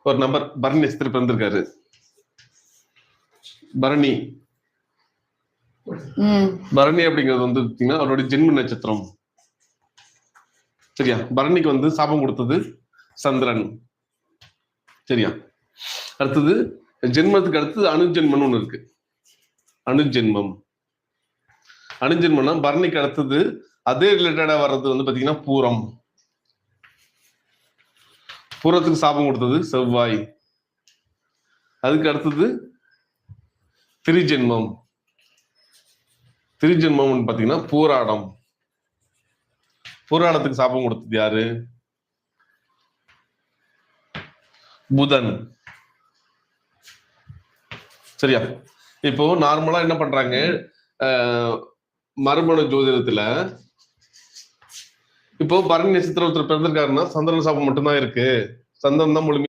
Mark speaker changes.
Speaker 1: ஒரு நபர் பரணி நட்சத்திரம் பிறந்திருக்காரு. பரணி பரணி அப்படிங்கிறது வந்து பாத்தீங்கன்னா அவருடைய ஜென்ம நட்சத்திரம். சரியா? பரணிக்கு வந்து சாபம் கொடுத்தது சந்திரன். சரியா? அடுத்தது ஜென்மத்துக்கு அடுத்தது அணுஜென்மன் ஒண்ணு இருக்கு. அணுஜென்மம். அணுஜென்மம்னா பரணிக்கு அடுத்தது அதே ரிலேட்டடா வர்றது வந்து பாத்தீங்கன்னா பூரம். பூரத்துக்கு சாபம் கொடுத்தது செவ்வாய். அதுக்கு அடுத்தது திரிஜென்மம். திரிஜென்மம் பாத்தீங்கன்னா பூராடம். பூராடத்துக்கு சாபம் கொடுத்தது யாரு? புதன். சரியா? இப்போ நார்மலா என்ன பண்றாங்க, மரபணு ஜோதிடத்துல இப்போ பரணி நட்சத்திரம் ஒருத்தர் பிறந்திருக்காருன்னா சந்திரன் சாபம் மட்டும்தான் இருக்கு. சந்திரன் தான் முழுமையா